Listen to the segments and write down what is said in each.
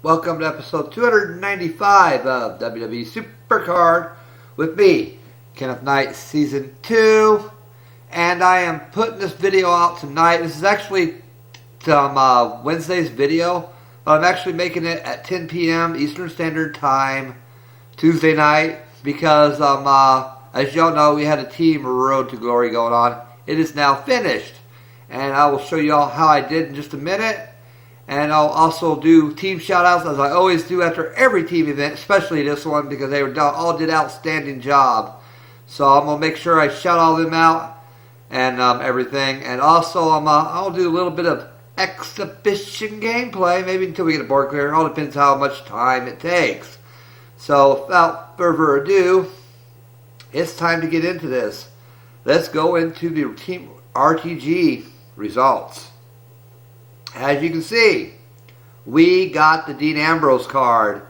Welcome to episode 295 of WWE SuperCard with me, Kenneth Knight, Season 2. And I am putting this video out tonight. This is actually Wednesday's video, but I'm actually making it at 10 p.m. Eastern Standard Time, Tuesday night, because as y'all know, we had a Team Road to Glory going on. It is now finished, and I will show you all how I did in just a minute. And I'll also do team shout-outs, as I always do after every team event, especially this one, because they all did outstanding job. So I'm going to make sure I shout all of them out and everything. And also I'll do a little bit of exhibition gameplay, maybe until we get a board clear. It all depends how much time it takes. So without further ado, it's time to get into this. Let's go into the Team RTG results. As you can see, we got the Dean Ambrose card.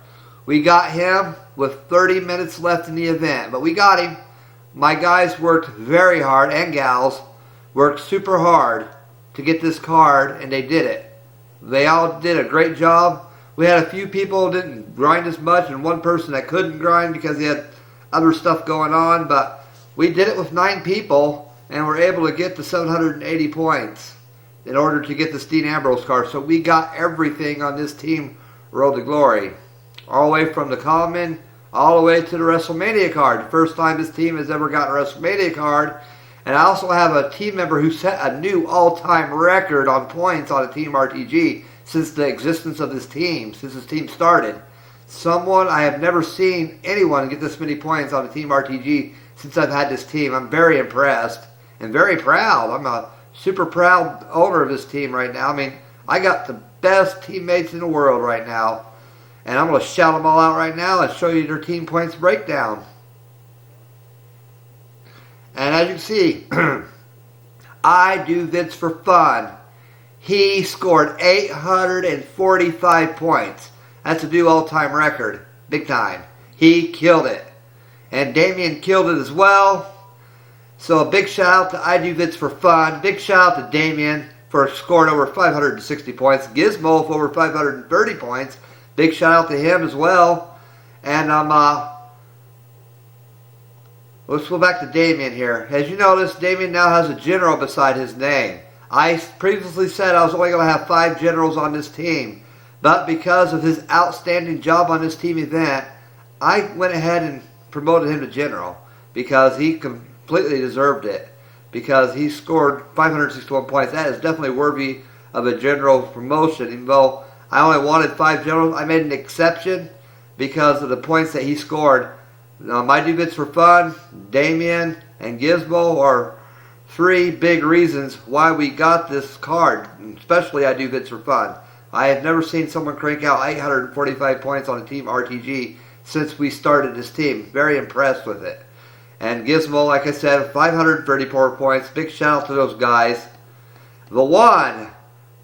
We got him with 30 minutes left in the event, but we got him. My guys worked very hard, and gals worked super hard to get this card, and they did it. They all did a great job. We had a few people who didn't grind as much, and one person that couldn't grind because he had other stuff going on, but we did it with 9 people, and were able to get the 780 points in order to get this Dean Ambrose card. So we got everything on this Team Road to Glory. All the way from the common, all the way to the WrestleMania card. The first time this team has ever gotten a WrestleMania card. And I also have a team member who set a new all-time record on points on a Team RTG since the existence of this team, since this team started. Someone, I have never seen anyone get this many points on a Team RTG since I've had this team. I'm very impressed and very proud. I'm a super proud owner of this team right now. I mean, I got the best teammates in the world right now. And I'm going to shout them all out right now and show you their team points breakdown. And as you can see, I do this for fun. He scored 845 points. That's a new all-time record. Big time. He killed it. And Damien killed it as well. So a big shout out to I Do This for Fun. Big shout out to Damien for scoring over 560 points. Gizmo for over 530 points. Big shout out to him as well. And let's go back to Damien here. As you notice, Damien now has a general beside his name. I previously said I was only going to have 5 generals on this team. But because of his outstanding job on this team event, I went ahead and promoted him to general. Because he completely deserved it, because he scored 561 points. That is definitely worthy of a general promotion. Even though I only wanted 5 generals, I made an exception because of the points that he scored. My Do Bits for Fun, Damien, and Gizmo are 3 big reasons why we got this card, especially I Do Bits for Fun. I have never seen someone crank out 845 points on a Team RTG since we started this team. Very impressed with it. And Gizmo, like I said, 534 points. Big shout out to those guys. The one,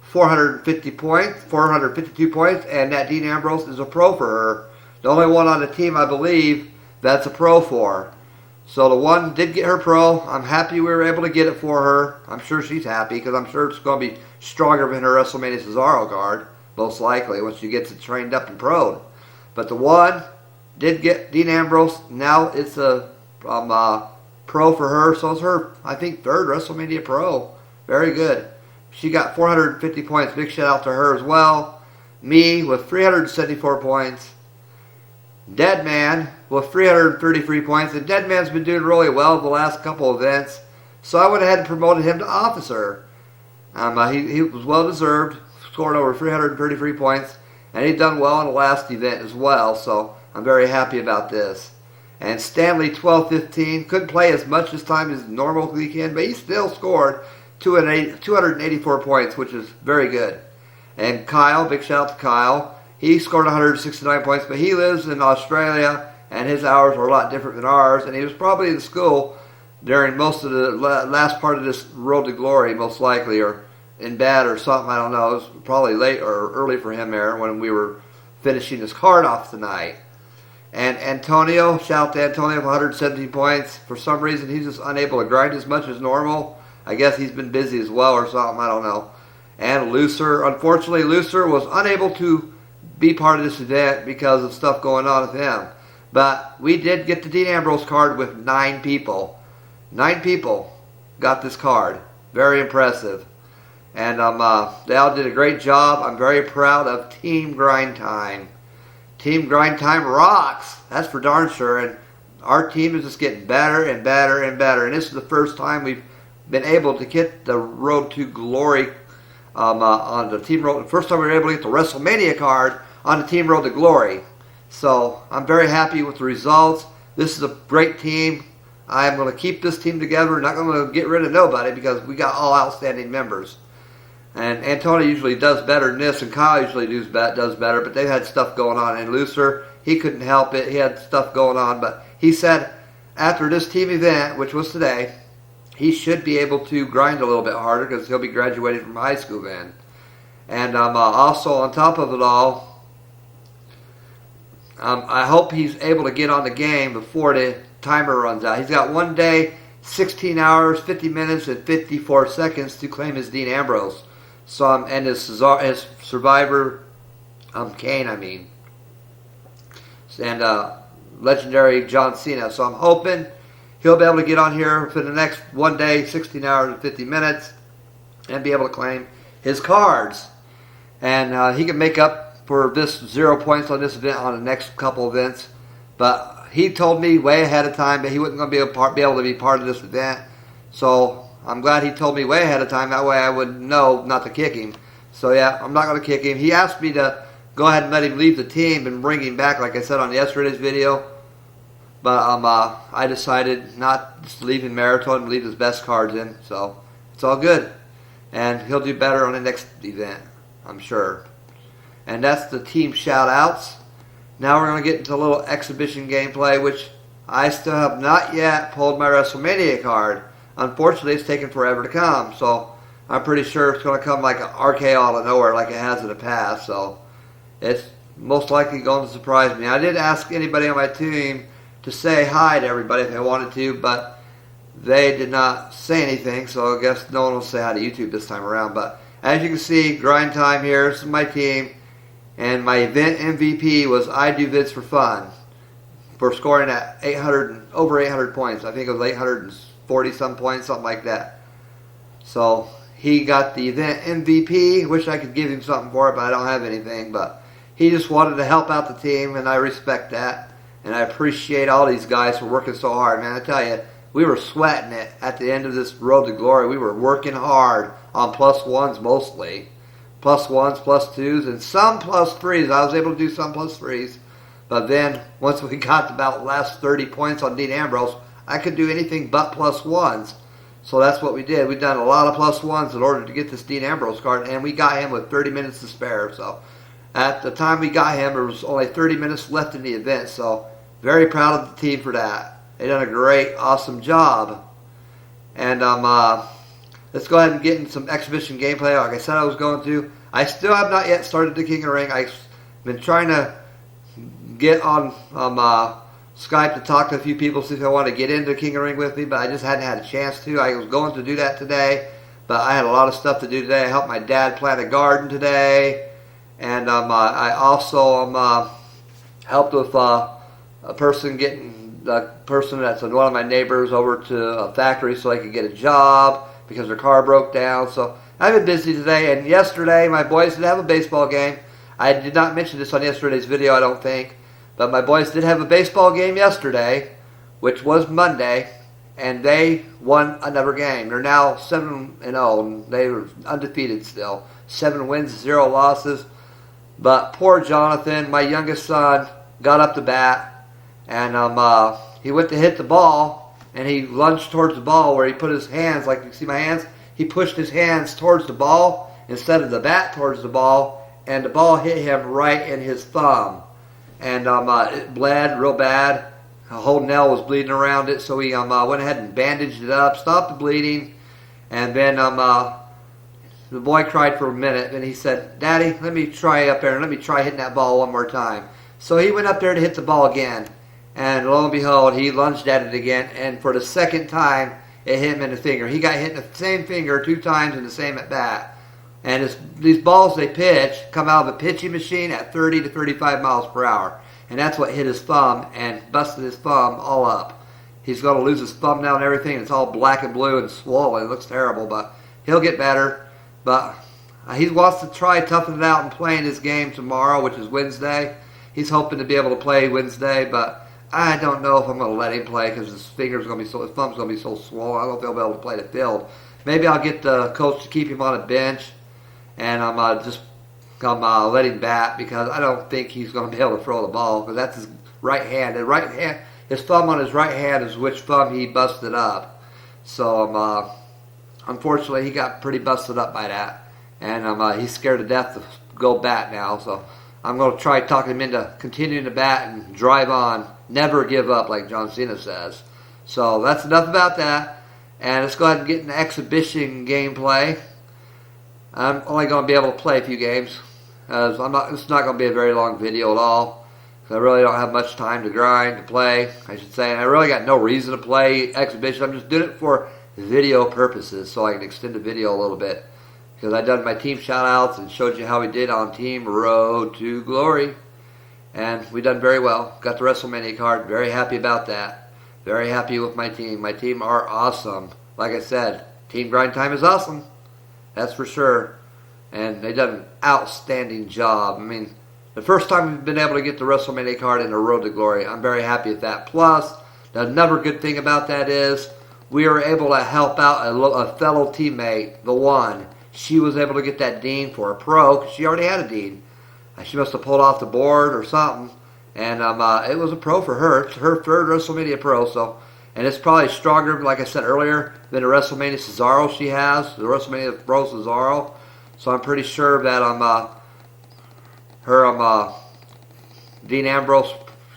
452 points, and that Dean Ambrose is a pro for her. The only one on the team, I believe, that's a pro for. So the one did get her pro. I'm happy we were able to get it for her. I'm sure she's happy, because I'm sure it's going to be stronger than her WrestleMania Cesaro card, most likely, once she gets it trained up and pro'd. But the one did get Dean Ambrose. Now it's a pro for her, so it's her, I think, 3rd WrestleMania pro. Very good. She got 450 points. Big shout out to her as well. Me with 374 points. Deadman with 333 points. And Deadman's been doing really well the last couple of events, so I went ahead and promoted him to officer. He was well deserved, scored over 333 points, and he'd done well in the last event as well, so I'm very happy about this. And Stanley, 12-15, couldn't play as much this time as normally he can, but he still scored 284 points, which is very good. And Kyle, big shout out to Kyle. He scored 169 points, but he lives in Australia, and his hours are a lot different than ours. And he was probably in school during most of the last part of this Road to Glory, most likely, or in bed or something. I don't know. It was probably late or early for him there when we were finishing his card off tonight. And Antonio, shout out to Antonio with 117 points. For some reason, he's just unable to grind as much as normal. I guess he's been busy as well or something. I don't know. And Lucer, unfortunately, Lucer was unable to be part of this event because of stuff going on with him. But we did get the Dean Ambrose card with 9 people. 9 people got this card. Very impressive. And they all did a great job. I'm very proud of Team Grind Time. Team Grind Time rocks. That's for darn sure. And our team is just getting better and better and better. And this is the first time we've been able to get the Road to Glory on the Team Road. The first time we were able to get the WrestleMania card on the Team Road to Glory. So I'm very happy with the results. This is a great team. I'm going to keep this team together. Not going to get rid of nobody because we got all outstanding members. And Antonio usually does better than this, and Kyle usually does better, but they've had stuff going on. And Lucer, he couldn't help it. He had stuff going on. But he said after this team event, which was today, he should be able to grind a little bit harder because he'll be graduating from high school then. And also on top of it all, I hope he's able to get on the game before the timer runs out. He's got 1 day, 16 hours, 50 minutes, and 54 seconds to claim his Dean Ambrose. So and his survivor, Kane, I mean, and legendary John Cena. So I'm hoping he'll be able to get on here for the next 1 day, 16 hours, and 50 minutes, and be able to claim his cards. And he can make up for this 0 points on this event on the next couple events. But he told me way ahead of time that he wasn't going to be able to be part of this event. So I'm glad he told me way ahead of time. That way I would know not to kick him. So yeah, I'm not going to kick him. He asked me to go ahead and let him leave the team and bring him back, like I said on yesterday's video. But I decided not to leave him Marathon and leave his best cards in. So it's all good. And he'll do better on the next event, I'm sure. And that's the team shout-outs. Now we're going to get into a little exhibition gameplay, which I still have not yet pulled my WrestleMania card. Unfortunately, it's taken forever to come, so I'm pretty sure it's going to come like an RKO out of nowhere like it has in the past, so it's most likely going to surprise me. I did ask anybody on my team to say hi to everybody if they wanted to, but they did not say anything, so I guess no one will say hi to YouTube this time around. But as you can see, grind time here. This is my team, and my event MVP was I Do Vids for Fun for scoring at over 800 points. I think it was 840 some points, something like that. So he got the event MVP. Wish I could give him something for it, but I don't have anything. But he just wanted to help out the team, and I respect that. And I appreciate all these guys for working so hard, man. I tell you, we were sweating it at the end of this Road to Glory. We were working hard on +1s mostly. +1s, +2s, and some +3s. I was able to do some +3s. But then, once we got about the last 30 points on Dean Ambrose, I could do anything but +1s. So that's what we did. We've done a lot of +1s in order to get this Dean Ambrose card, and we got him with 30 minutes to spare. So at the time we got him, there was only 30 minutes left in the event. So very proud of the team for that. They done a great, awesome job. And let's go ahead and get into some exhibition gameplay. Like I said I was going to. I still have not yet started the King of the Ring. I've been trying to get on Skype to talk to a few people, see if they want to get into King of the Ring with me, but I just hadn't had a chance to. I was going to do that today, but I had a lot of stuff to do today. I helped my dad plant a garden today, and I also helped with a person that's one of my neighbors over to a factory so they could get a job because their car broke down. So I've been busy today, and yesterday my boys did have a baseball game. I did not mention this on yesterday's video, I don't think, but my boys did have a baseball game yesterday, which was Monday, and they won another game. They're now 7-0, and they were undefeated still. 7 wins, 0 losses. But poor Jonathan, my youngest son, got up to bat, and he went to hit the ball, and he lunged towards the ball where he put his hands, like you see my hands, he pushed his hands towards the ball instead of the bat towards the ball, and the ball hit him right in his thumb. And it bled real bad. A whole nail was bleeding around it, so he went ahead and bandaged it up, stopped the bleeding, and then the boy cried for a minute, and he said, "Daddy, let me try up there, and let me try hitting that ball one more time." So he went up there to hit the ball again, and lo and behold, he lunged at it again, and for the second time, it hit him in the finger. He got hit in the same finger 2 times in the same at bat. And these balls they pitch come out of a pitching machine at 30 to 35 miles per hour. And that's what hit his thumb and busted his thumb all up. He's going to lose his thumb now and everything. It's all black and blue and swollen. It looks terrible, but he'll get better. But he wants to try toughing it out and playing his game tomorrow, which is Wednesday. He's hoping to be able to play Wednesday, but I don't know if I'm going to let him play because his thumb's going to be so swollen. I don't know if he'll be able to play the field. Maybe I'll get the coach to keep him on a bench, and I'm let him bat because I don't think he's going to be able to throw the ball because that's his right hand. His thumb on his right hand is which thumb he busted up. So unfortunately, he got pretty busted up by that, and he's scared to death to go bat now. So I'm going to try talking him into continuing to bat and drive on, never give up, like John Cena says. So that's enough about that, and let's go ahead and get into exhibition gameplay. I'm only going to be able to play a few games. It's not going to be a very long video at all. I really don't have much time to grind, to play, I should say. And I really got no reason to play exhibition. I'm just doing it for video purposes so I can extend the video a little bit. Because I done my team shout-outs and showed you how we did on Team Road to Glory. And we done very well. Got the WrestleMania card. Very happy about that. Very happy with my team. My team are awesome. Like I said, Team Grind Time is awesome. That's for sure. And they done an outstanding job. I mean, the first time we've been able to get the WrestleMania card in the Road to Glory, I'm very happy with that. Plus, another good thing about that is we were able to help out a fellow teammate, the one. She was able to get that Dean for a pro because she already had a Dean. She must have pulled off the board or something. And it was a pro for her. It's her third WrestleMania pro. So, and it's probably stronger, like I said earlier, than the WrestleMania Cesaro she has. The WrestleMania Pro Cesaro. So I'm pretty sure that Dean Ambrose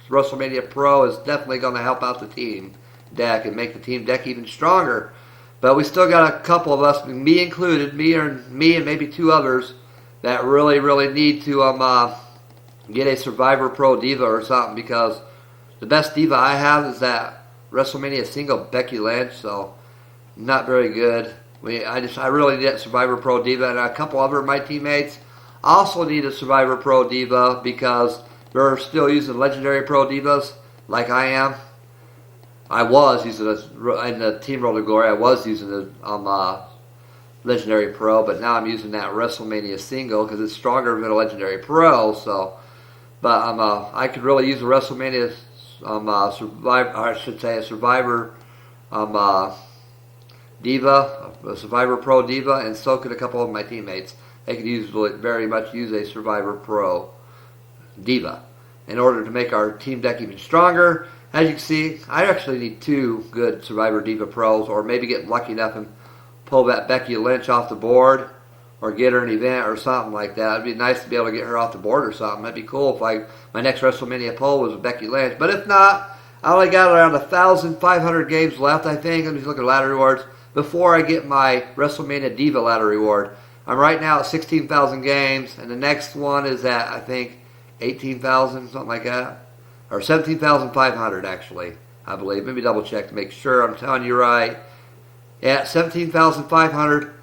WrestleMania Pro is definitely going to help out the team deck and make the team deck even stronger. But we still got a couple of us, me included, me and maybe two others, that really, really need to get a Survivor Pro Diva or something, because the best Diva I have is that WrestleMania single Becky Lynch, so not very good. I really need that Survivor Pro Diva, and a couple other of my teammates also need a Survivor Pro Diva because they're still using Legendary Pro Divas like I am. I was using in the Team Road to Glory. I was using the Legendary Pro, but now I'm using that WrestleMania single because it's stronger than a Legendary Pro. So, but I could really use a WrestleMania Survivor. I should say a Survivor Diva, a Survivor Pro Diva, and so could a couple of my teammates. They could very much use a Survivor Pro Diva in order to make our team deck even stronger. As you can see, I actually need two good Survivor Diva Pros, or maybe get lucky enough and pull that Becky Lynch off the board, or get her an event or something like that. It'd be nice to be able to get her off the board or something. That'd be cool if my next WrestleMania poll was a Becky Lynch. But if not, I only got around 1,500 games left, I think. Let me just look at ladder rewards before I get my WrestleMania Diva ladder reward. I'm right now at 16,000 games, and the next one is at, I think, 18,000, something like that. Or 17,500, actually, I believe. Let me double check to make sure I'm telling you right. Yeah, 17,500,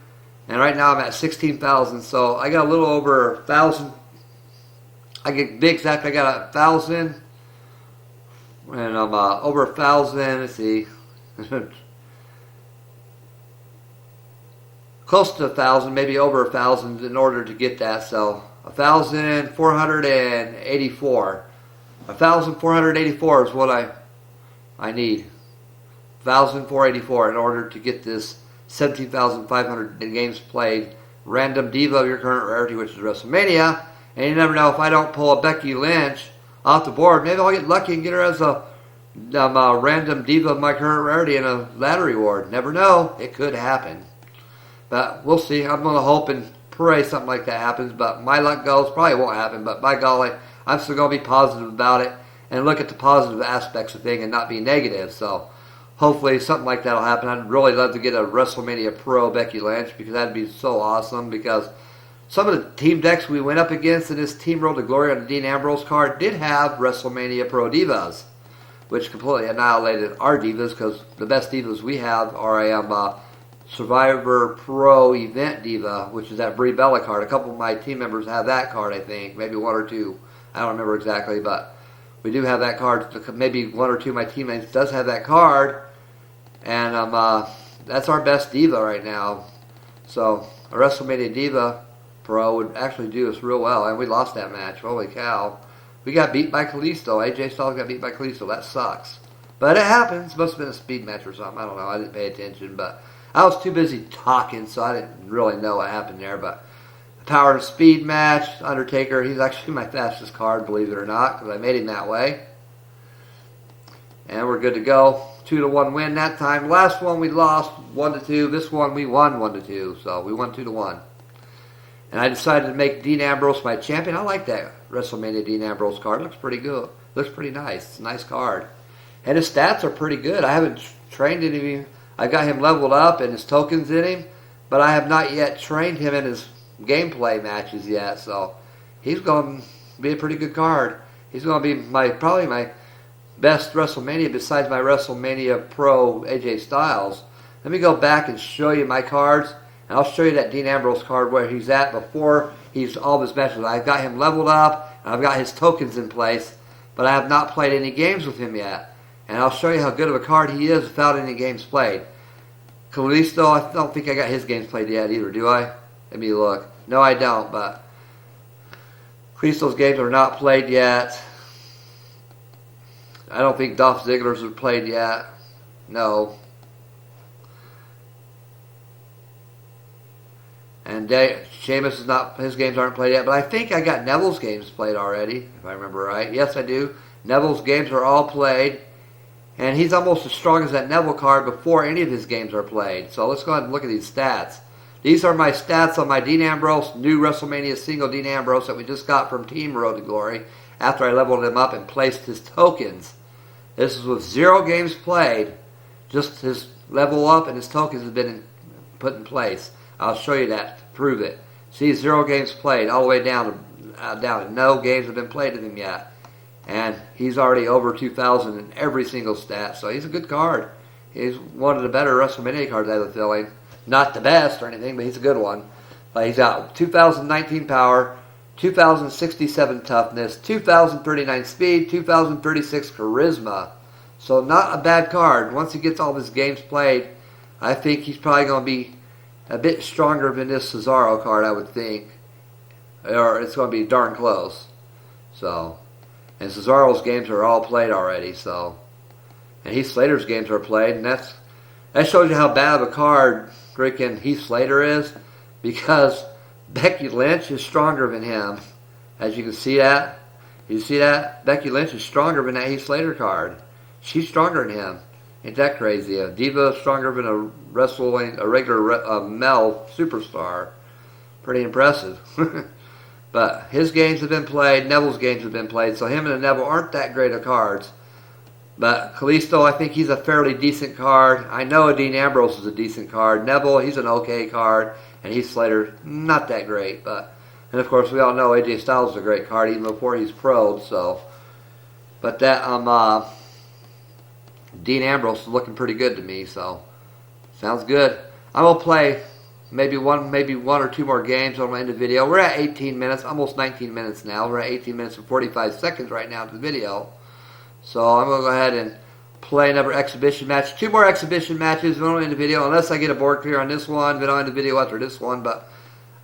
and right now I'm at 16,000, so I got a little over 1,000. I get big exact, I got 1,000, and I'm over 1,000, let's see. Close to 1,000, maybe over 1,000 in order to get that, so 1,484. 1,484 is what I need. 1,484 in order to get this 17,500 games played random Diva of your current rarity, which is WrestleMania. And you never know, if I don't pull a Becky Lynch off the board, maybe I'll get lucky and get her as a random Diva of my current rarity and a ladder reward. Never know. It could happen. But we'll see. I'm going to hope and pray something like that happens. But my luck goes, probably won't happen. But by golly, I'm still going to be positive about it and look at the positive aspects of things and not be negative. So hopefully something like that will happen. I'd really love to get a WrestleMania Pro Becky Lynch because that'd be so awesome. Because some of the team decks we went up against in this Team Road to Glory on the Dean Ambrose card did have WrestleMania Pro Divas, which completely annihilated our Divas because the best Divas we have are Survivor Pro Event Diva, which is that Brie Bella card. A couple of my team members have that card, I think. Maybe one or two. I don't remember exactly, but we do have that card. Maybe one or two of my teammates does have that card. And that's our best Diva right now. So a WrestleMania Diva Pro would actually do us real well. And we lost that match. Holy cow. We got beat by Kalisto. AJ Styles got beat by Kalisto. That sucks. But it happens. Must have been a speed match or something. I don't know. I didn't pay attention. But I was too busy talking, so I didn't really know what happened there. But the Power and Speed match, Undertaker, he's actually my fastest card, believe it or not, because I made him that way. And we're good to go. 2-1 win that time. Last one we lost 1-2. This one we won 1-2. So we won 2-1. And I decided to make Dean Ambrose my champion. I like that WrestleMania Dean Ambrose card. Looks pretty good. Looks pretty nice. It's a nice card. And his stats are pretty good. I haven't trained any of him. I got him leveled up and his tokens in him, but I have not yet trained him in his gameplay matches yet. So he's going to be a pretty good card. He's going to be probably my best WrestleMania besides my WrestleMania Pro AJ Styles. Let me go back and show you my cards. And I'll show you that Dean Ambrose card where he's at before he's all of his matches. I've got him leveled up, and I've got his tokens in place, but I have not played any games with him yet. And I'll show you how good of a card he is without any games played. Kalisto, I don't think I got his games played yet either, do I? Let me look. No, I don't, but Kalisto's games are not played yet. I don't think Dolph Ziggler's are played yet. No. And Sheamus is not, his games aren't played yet, but I think I got Neville's games played already, if I remember right. Yes, I do. Neville's games are all played, and he's almost as strong as that Neville card before any of his games are played. So let's go ahead and look at these stats. These are my stats on my Dean Ambrose, new WrestleMania single Dean Ambrose that we just got from Team Road to Glory after I leveled him up and placed his tokens. This is with 0 games played, just his level up and his tokens have been put in place. I'll show you that to prove it. See, 0 games played all the way down to no games have been played with him yet. And he's already over 2,000 in every single stat, so he's a good card. He's one of the better WrestleMania cards I have a feeling. Not the best or anything, but he's a good one. He's got 2,019 power, 2,067 toughness, 2,039 speed, 2,036 charisma. So not a bad card. Once he gets all of his games played, I think he's probably going to be a bit stronger than this Cesaro card, I would think. Or it's going to be darn close. So, and Cesaro's games are all played already, so. And Heath Slater's games are played, and that shows you how bad of a card freaking Heath Slater is, because Becky Lynch is stronger than him. As you can see that. You see that? Becky Lynch is stronger than that Heath Slater card. She's stronger than him. Ain't that crazy? A diva is stronger than a regular male superstar. Pretty impressive. But his games have been played. Neville's games have been played. So him and Neville aren't that great of cards. But Kalisto, I think he's a fairly decent card. I know Dean Ambrose is a decent card. Neville, he's an okay card. And Heath Slater, not that great. And of course, we all know AJ Styles is a great card even before he's pro'd. So, but that Dean Ambrose is looking pretty good to me, so sounds good. I'm gonna play maybe one or two more games. I'm gonna end the video. We're at 18 minutes, almost 19 minutes now. We're at 18 minutes and 45 seconds right now to the video. So I'm gonna go ahead and play another exhibition match. 2 more exhibition matches. We're gonna end the video unless I get a board clear on this one. Then I'll end the video after this one. But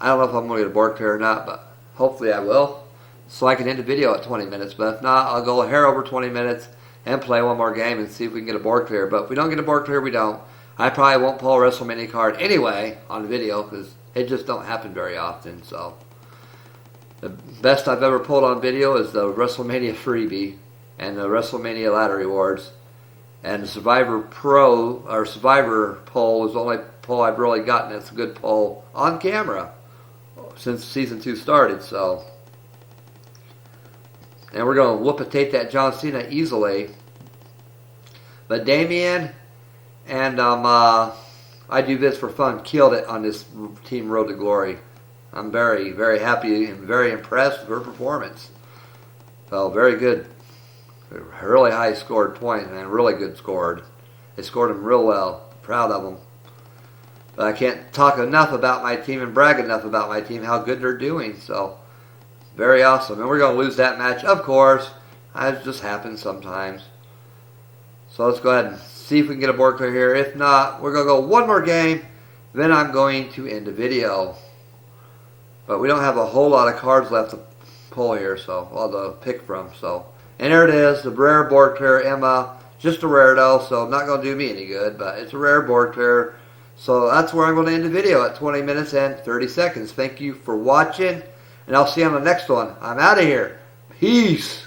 I don't know if I'm gonna get a board clear or not. But hopefully I will, so I can end the video at 20 minutes. But if not, I'll go a hair over 20 minutes. And play one more game and see if we can get a board clear. But if we don't get a board clear, we don't. I probably won't pull a WrestleMania card anyway on the video because it just don't happen very often. So the best I've ever pulled on video is the WrestleMania freebie and the WrestleMania ladder rewards. And the Survivor Pro or Survivor poll is the only poll I've really gotten that's a good poll on camera since season 2 started. So. And we're going to whoop-a-tate that John Cena easily. But Damien and I Do This for Fun killed it on this Team Road to Glory. I'm very, very happy and very impressed with her performance. So, very good. Really high scored points, man. Really good scored. They scored them real well. Proud of them. But I can't talk enough about my team and brag enough about my team, how good they're doing. So, very awesome. And we're going to lose that match, of course. That just happens sometimes. So let's go ahead and see if we can get a board clear here. If not, we're going to go one more game. Then I'm going to end the video. But we don't have a whole lot of cards left to pull here, so I'll to pick from. So, and there it is, the rare board clear Emma. Just a rare though, so not going to do me any good, but it's a rare board clear. So that's where I'm going to end the video at 20 minutes and 30 seconds. Thank you for watching, and I'll see you on the next one. I'm out of here. Peace.